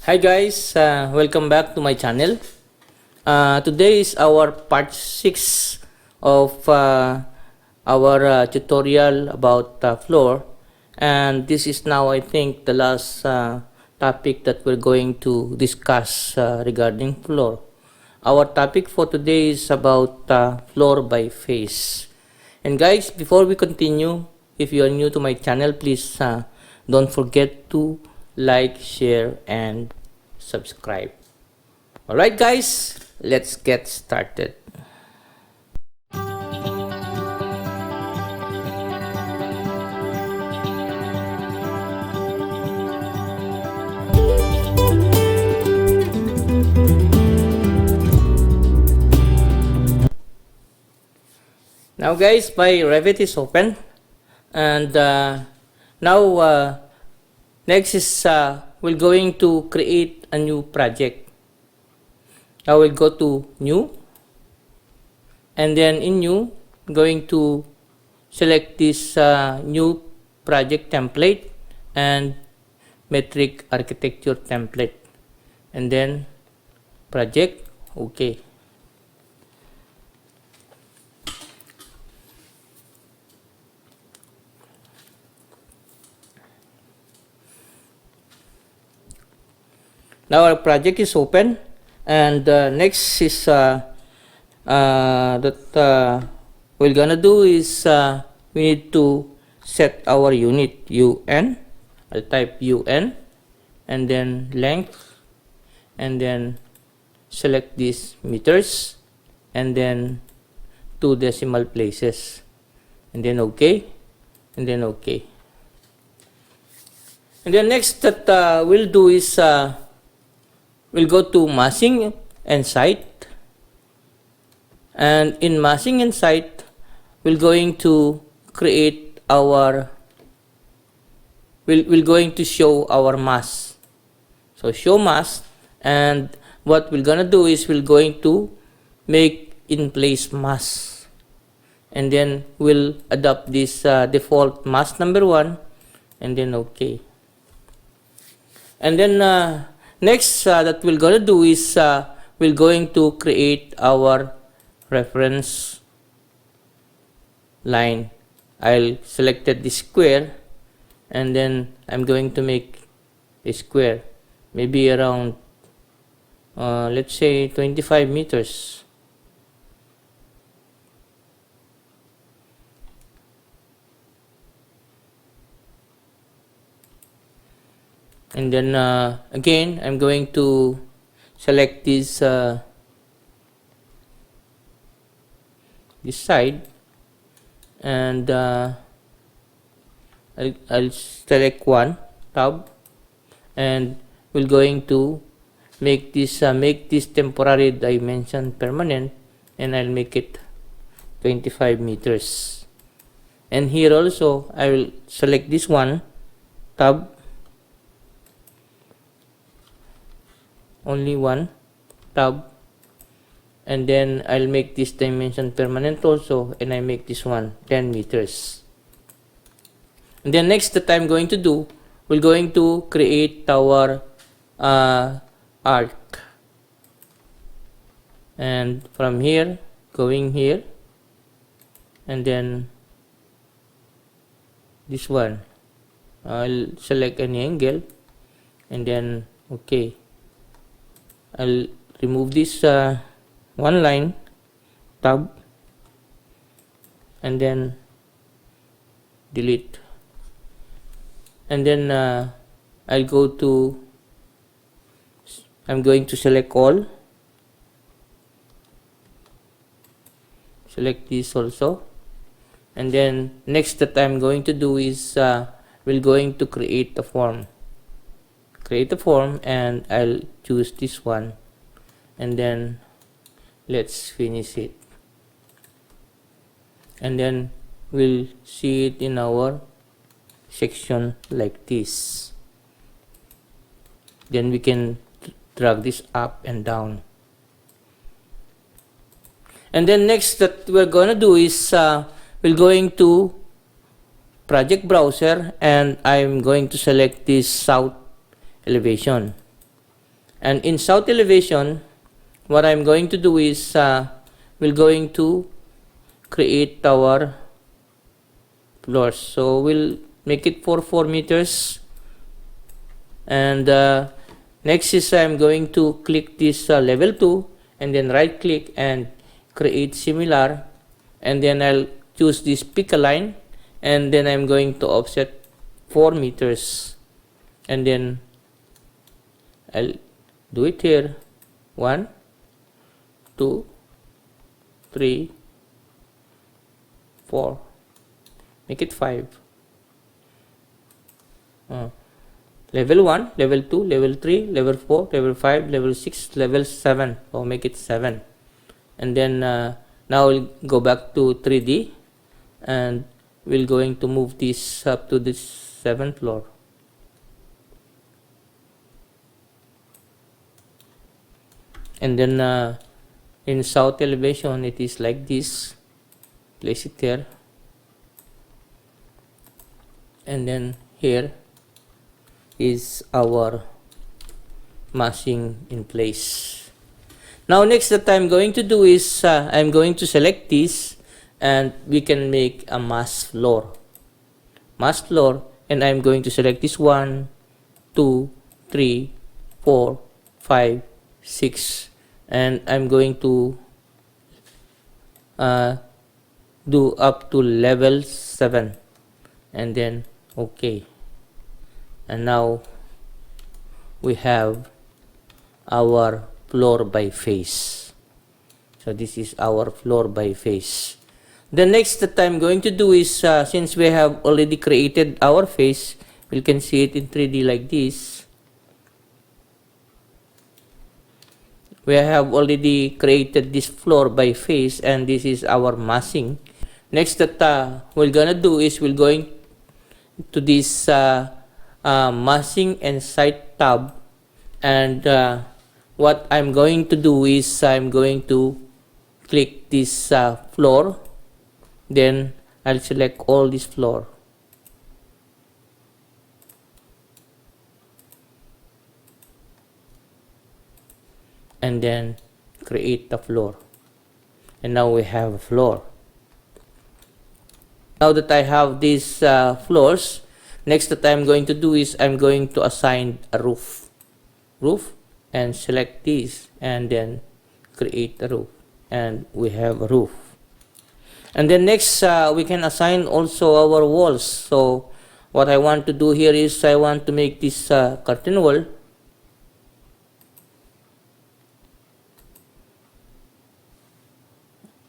Hi guys, welcome back to my channel. Today is our part 6 of our tutorial about floor, and this is now I think the last topic that we're going to discuss regarding floor. Our topic for today is about floor by face. And guys, before we continue, if you are new to my channel, please don't forget to like, share, and subscribe. Alright guys, let's get started. Now guys, my Revit is open, and now next is we're going to create a new project. I will go to new, and then in new, I'm going to select this new project template and metric architecture template, and then project. Okay. Now our project is open, and next is that we're gonna do is we need to set our unit UN. I'll type UN, and then length, and then select these meters, and then 2 decimal places, and then OK, and then OK. And then next that we'll do is we'll go to massing and site, and in massing and site we're going to create our we're going to show our mass. So show mass, and what we're gonna do is we're going to make in place mass, and then we'll adopt this default mass number 1, and then OK. And then next that we're gonna do is we're going to create our reference line. I'll selected this square, and then I'm going to make a square, maybe around let's say 25 meters. And then again, I'm going to select this this side, and I'll select one tab, and we're going to make this temporary dimension permanent, and I'll make it 25 meters. And here also I will select this one tab, only one tab, and then I'll make this dimension permanent also, and I make this one 10 meters. And then next that I'm going to do, we're going to create our arc, and from here going here, and then this one I'll select any angle, and then OK. I'll remove this one line tab, and then delete, and then I'm going to select all, select this also, and then next that I'm going to do is we're going to create a form. And I'll choose this one, and then let's finish it, and then we'll see it in our section like this. Then we can drag this up and down. And then next that we're gonna do is we're going to project browser, and I'm going to select this south elevation. And in south elevation, what I'm going to do is we're going to create our floors. So we'll make it for 4 meters. And next is I'm going to click this level 2 and then right click and create similar, and then I'll choose this pick a line, and then I'm going to offset 4 meters, and then I'll do it here. 1 2 3 4, make it 5. Level 1, level 2, level 3, level 4, level 5, level 6, level 7. So make it 7. And then now we'll go back to 3D, and we're going to move this up to this 7th floor. And then in south elevation, it is like this. Place it there, and then here is our massing in place. Now next that I'm going to do is I'm going to select this, and we can make a mass floor, and I'm going to select this 1 2 3 4 5 6, and I'm going to do up to level 7, and then okay. And now we have our floor by face. So this is our floor by face. The next that I'm going to do is since we have already created our face, we can see it in 3D like this. We have already created this floor by face, and this is our massing. Next that we're gonna do is we're going to this massing and site tab, and what I'm going to do is I'm going to click this floor, then I'll select all this floor, and then create the floor, and now we have a floor. Now that I have these floors, next that I'm going to do is I'm going to assign a roof, and select this, and then create a roof, and we have a roof. And then next we can assign also our walls. So what I want to do here is I want to make this curtain wall,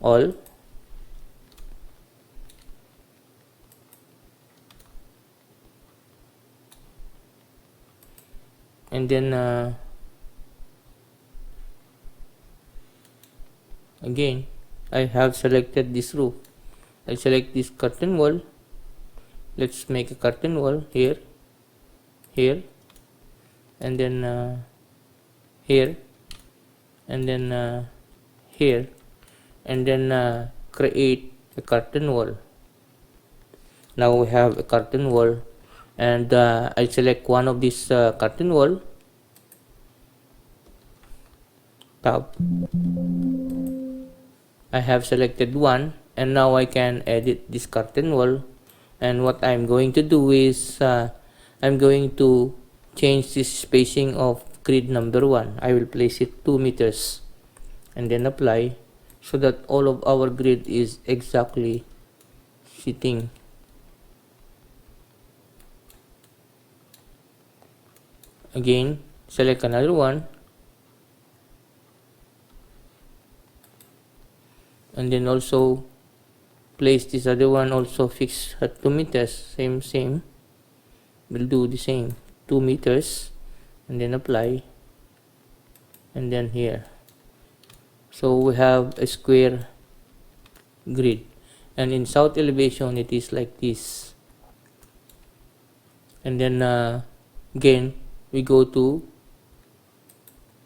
all, and then again I have selected this roof. I'll select this curtain wall. Let's make a curtain wall here, and then here, and then here, and then create a curtain wall. Now we have a curtain wall, and I select one of these curtain wall tab. I have selected one, and now I can edit this curtain wall. And what I'm going to do is I'm going to change this spacing of grid number 1. I will place it 2 meters, and then apply, so that all of our grid is exactly sitting. Again, select another one, and then also place this other one also fixed at 2 meters. Same, we'll do the same, 2 meters, and then apply, and then here. So we have a square grid, and in south elevation it is like this. And then again we go to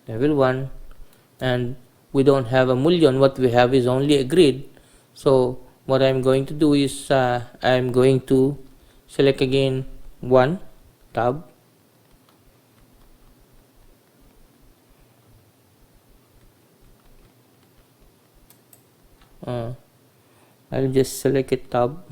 level 1, and we don't have a mullion. What we have is only a grid. So what I'm going to do is I'm going to select again 1 tab, I'll just select a tab.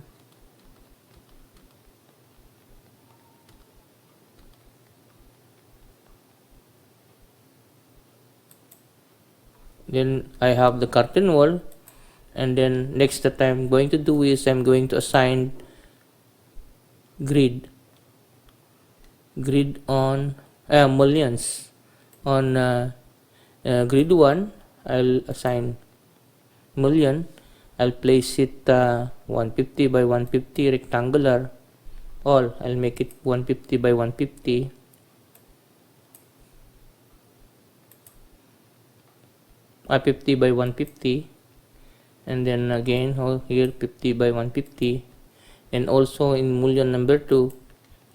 Then I have the curtain wall, and then next that I'm going to do is I'm going to assign grid on mullions on grid 1. I'll assign mullion. I'll place it 150 by 150 rectangular. All I'll make it 150 by 150. A 50 by 150, and then again here 50 by 150, and also in mullion number 2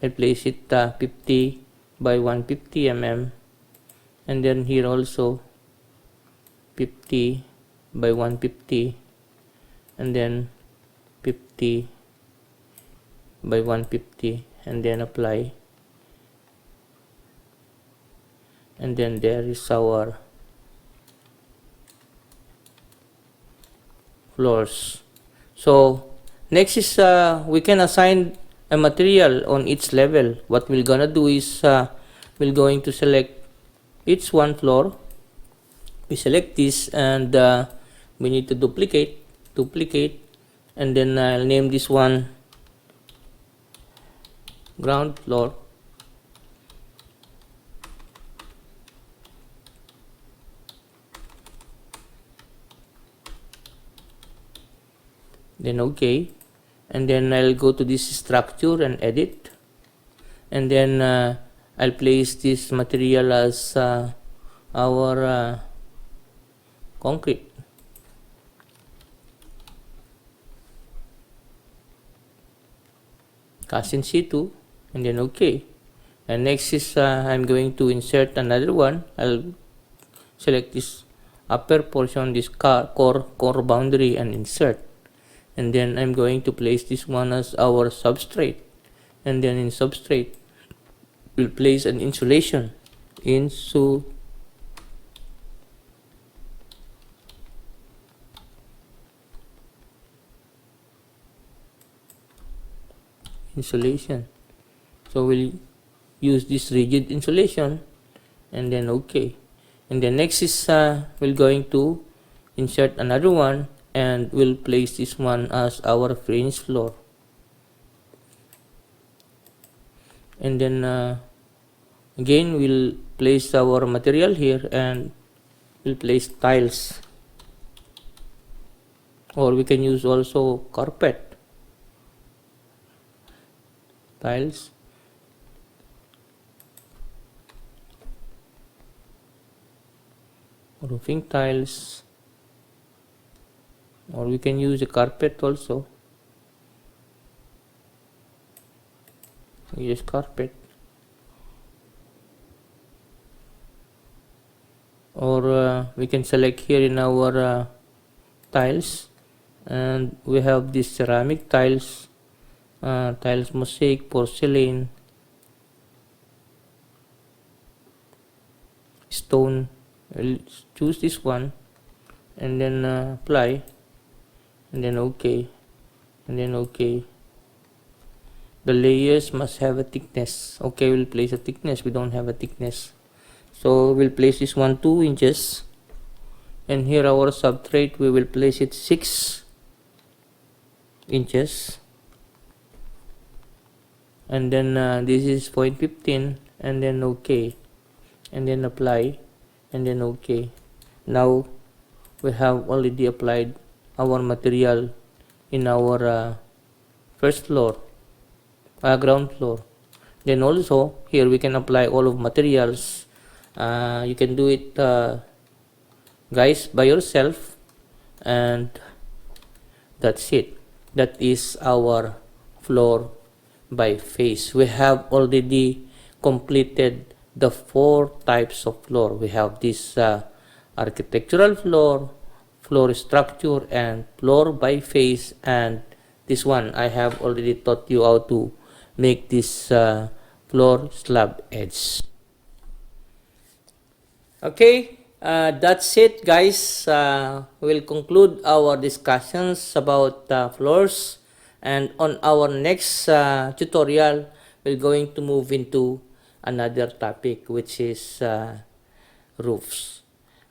I place it 50 by 150 mm, and then here also 50 by 150, and then 50 by 150, and then apply, and then there is our floors. So next is we can assign a material on each level. What we're gonna do is we're going to select each one floor. We select this, and we need to duplicate, and then I'll name this one ground floor. Then okay, and then I'll go to this structure and edit, and then I'll place this material as our concrete. Cast in situ, and then okay. And next is I'm going to insert another one. I'll select this upper portion, this core boundary, and insert. And then I'm going to place this one as our substrate, and then in substrate we'll place an insulation. Insulation. So we'll use this rigid insulation, and then okay. And then next is we're going to insert another one, and we'll place this one as our fringe floor. And then again we'll place our material here, and we'll place tiles, or we can use also carpet. Tiles, roofing tiles, or we can use a carpet also. Use carpet, or we can select here in our tiles, and we have these ceramic tiles, tiles, mosaic, porcelain, stone. I'll choose this one, and then apply, and then okay, and then okay. The layers must have a thickness. Okay, we'll place a thickness. We don't have a thickness, so we'll place this one 2 inches, and here our substrate we will place it 6 inches, and then this is 0.15, and then okay, and then apply, and then okay. Now we have already applied our material in our first floor, ground floor. Then also here we can apply all of materials. You can do it guys by yourself, and that's it. That is our floor by face. We have already completed the 4 types of floor. We have this architectural floor, floor structure, and floor by face, and this one I have already taught you how to make this floor slab edge. Okay, That's it, guys. We'll conclude our discussions about floors, and on our next tutorial, we're going to move into another topic, which is roofs.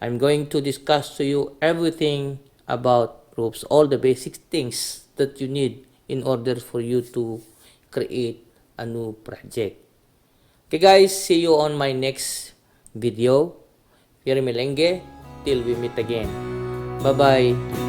I'm going to discuss to you everything about roofs, all the basic things that you need in order for you to create a new project. Okay guys, see you on my next video. Pierre Melenge, till we meet again. Bye-bye.